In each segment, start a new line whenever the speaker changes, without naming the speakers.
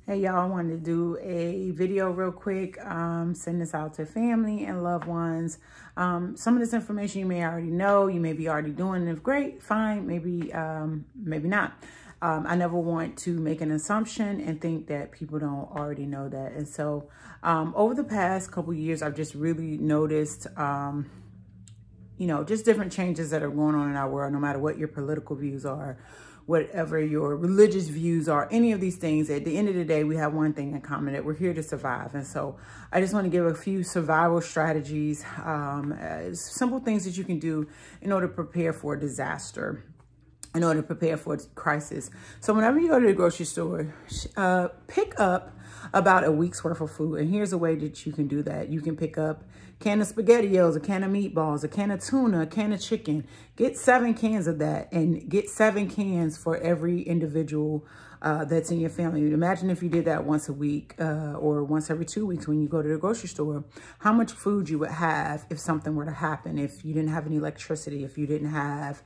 Hey y'all, I wanted to do a video real quick, send this out to family and loved ones. Some of this information you may already know, you may be already doing it. Great, fine, maybe not. I never want to make an assumption and think that people don't already know that. And so over the past couple years, I've just really noticed, just different changes that are going on in our world, no matter what your political views are, whatever your religious views are, any of these things. At the end of the day, we have one thing in common, that we're here to survive. And so I just want to give a few survival strategies, simple things that you can do in order to prepare for a disaster, in order to prepare for a crisis. So whenever you go to the grocery store, pick up about a week's worth of food. And here's a way that you can do that. You can pick up a can of SpaghettiOs, a can of meatballs, a can of tuna, a can of chicken. Get 7 cans of that and get 7 cans for every individual that's in your family. Imagine if you did that once a week or once every 2 weeks when you go to the grocery store, how much food you would have if something were to happen, if you didn't have any electricity, if you didn't have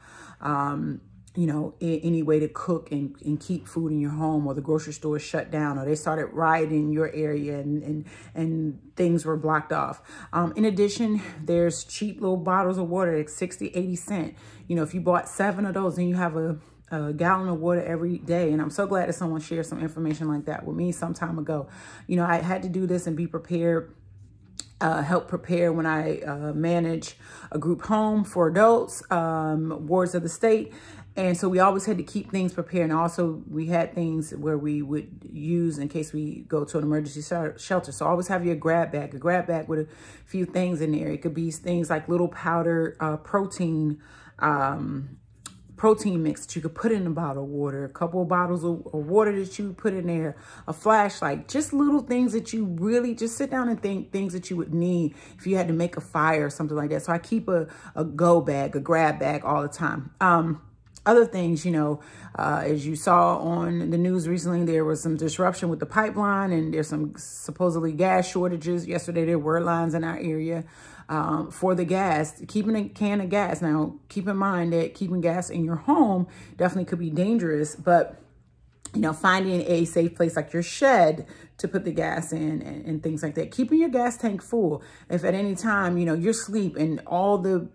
any way to cook and keep food in your home, or the grocery store shut down, or they started rioting in your area and things were blocked off. In addition, there's cheap little bottles of water at 60, 80 cents. If you bought 7 of those, then you have a gallon of water every day. And I'm so glad that someone shared some information like that with me some time ago. I had to do this and be prepared. Help prepare when I manage a group home for adults, wards of the state. And so we always had to keep things prepared. And also we had things where we would use in case we go to an emergency shelter. So always have your grab bag with a few things in there. It could be things like little powder protein mix that you could put in a bottle of water, a couple of bottles of water that you put in there, a flashlight, just little things that you really just sit down and think, things that you would need if you had to make a fire or something like that. So I keep a grab bag all the time. Other things, as you saw on the news recently, there was some disruption with the pipeline and there's some supposedly gas shortages. Yesterday, there were lines in our area for the gas, keeping a can of gas. Now, keep in mind that keeping gas in your home definitely could be dangerous, but finding a safe place like your shed to put the gas in and things like that. Keeping your gas tank full. If at any time, you're asleep and all the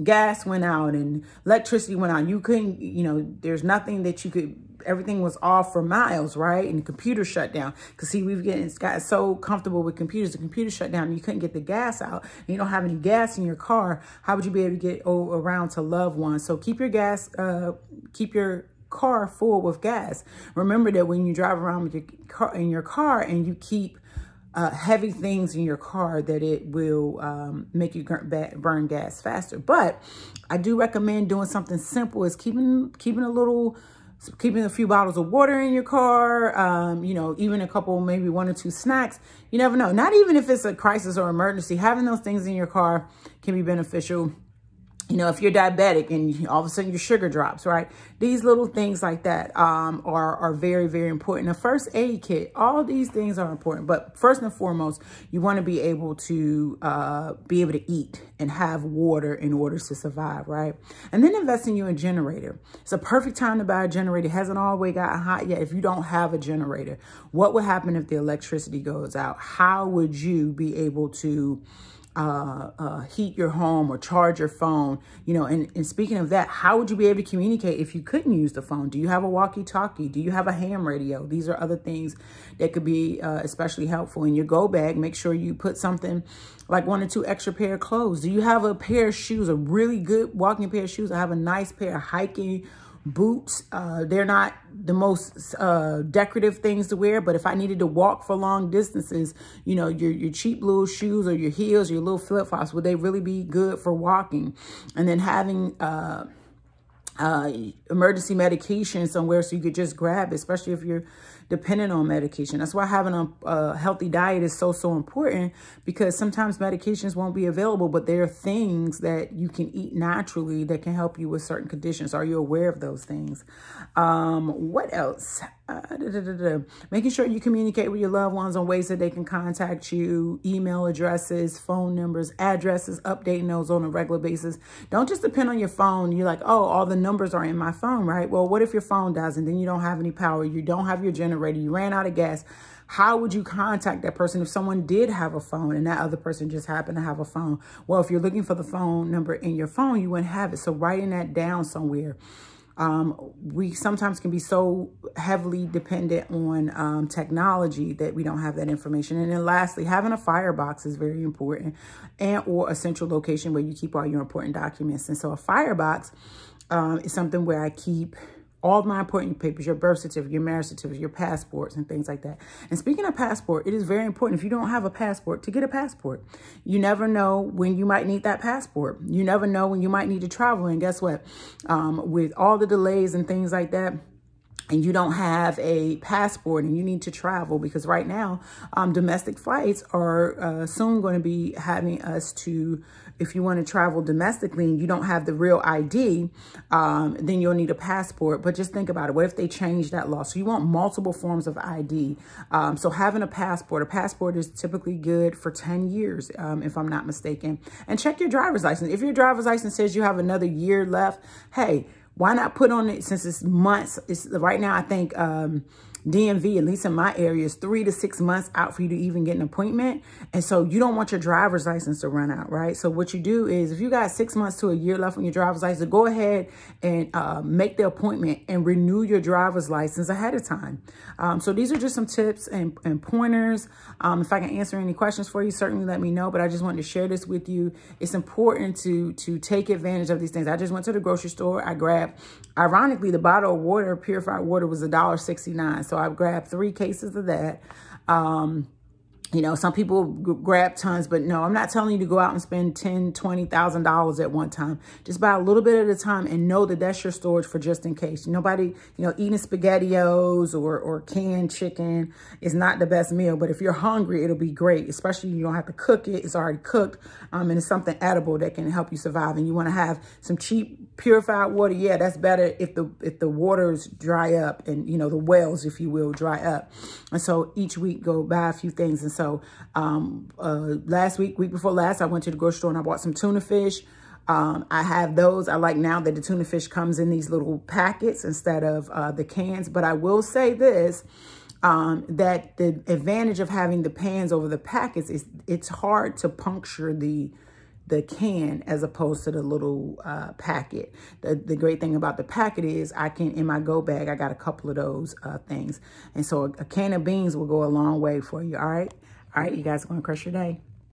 gas went out and electricity went out, you couldn't, there's nothing that you could, everything was off for miles, right? And the computer shut down. Because see, it's got so comfortable with computers, the computer shut down and you couldn't get the gas out. And you don't have any gas in your car. How would you be able to get around to loved ones? So keep your gas, keep your car full with gas. Remember that when you drive around with your car and you keep heavy things in your car, that it will make you burn gas faster. But I do recommend doing something simple, is keeping a few bottles of water in your car, even a couple, maybe 1 or 2 snacks. You never know. Not even if it's a crisis or emergency, having those things in your car can be beneficial. If you're diabetic and all of a sudden your sugar drops, right? These little things like that are very, very important. A first aid kit, all these things are important. But first and foremost, you want to be able to eat and have water in order to survive, right? And then invest in a generator. It's a perfect time to buy a generator. It hasn't always gotten hot yet. If you don't have a generator, what would happen if the electricity goes out? How would you be able to heat your home or charge your phone? And speaking of that, how would you be able to communicate if you couldn't use the phone? Do you have a walkie-talkie? Do you have a ham radio? These are other things that could be especially helpful. In your go bag, make sure you put something like 1 or 2 extra pair of clothes. Do you have a pair of shoes, a really good walking pair of shoes? I have a nice pair of hiking boots. They're not the most decorative things to wear, but if I needed to walk for long distances, your cheap little shoes or your heels, your little flip-flops, would they really be good for walking? And then having emergency medication somewhere so you could just grab it, especially if you're dependent on medication. That's why having a healthy diet is so important, because sometimes medications won't be available, but there are things that you can eat naturally that can help you with certain conditions. Are you aware of those things? What else? Making sure you communicate with your loved ones on ways that they can contact you, email addresses, phone numbers, addresses, updating those on a regular basis. Don't just depend on your phone. You're like, oh, all the numbers are in my phone, right? Well, what if your phone doesn't? Then you don't have any power. You don't have your generator. You ran out of gas. How would you contact that person if someone did have a phone and that other person just happened to have a phone? Well, if you're looking for the phone number in your phone, you wouldn't have it. So writing that down somewhere. We sometimes can be so heavily dependent on technology that we don't have that information. And then lastly, having a firebox is very important, and or a central location where you keep all your important documents. And so a firebox is something where I keep all of my important papers, your birth certificate, your marriage certificate, your passports, and things like that. And speaking of passport, it is very important, if you don't have a passport, to get a passport. You never know when you might need that passport. You never know when you might need to travel. And guess what? With all the delays and things like that, and you don't have a passport and you need to travel, because right now, domestic flights are soon going to be having us to, if you want to travel domestically and you don't have the real ID, then you'll need a passport. But just think about it. What if they change that law? So you want multiple forms of ID. So having a passport is typically good for 10 years, if I'm not mistaken. And check your driver's license. If your driver's license says you have another year left, hey, why not put on it, since it's months? It's right now, I think DMV, at least in my area, is 3 to 6 months out for you to even get an appointment. And so you don't want your driver's license to run out, right? So what you do is, if you got 6 months to a year left on your driver's license, go ahead and make the appointment and renew your driver's license ahead of time. So these are just some tips and pointers. If I can answer any questions for you, certainly let me know. But I just wanted to share this with you. It's important to take advantage of these things. I just went to the grocery store. I grabbed, ironically, the bottle of water, purified water, was $1.69. So I grabbed 3 cases of that. You know, some people grab tons, but no, I'm not telling you to go out and spend $10,000, $20,000 at one time. Just buy a little bit at a time and know that that's your storage for just in case. Nobody, you know, eating SpaghettiOs or canned chicken is not the best meal. But if you're hungry, it'll be great, especially you don't have to cook it. It's already cooked, and it's something edible that can help you survive. And you want to have some cheap purified water. Yeah, that's better if the waters dry up and, you know, the wells, if you will, dry up. And so each week go buy a few things. And so week before last, I went to the grocery store and I bought some tuna fish. I have those. I like now that the tuna fish comes in these little packets instead of the cans. But I will say this, that the advantage of having the pans over the packets is it's hard to puncture the can as opposed to the little packet. The great thing about the packet is I can, in my go bag, I got a couple of those things. And so a can of beans will go a long way for you. All right. All right, you guys are going to crush your day.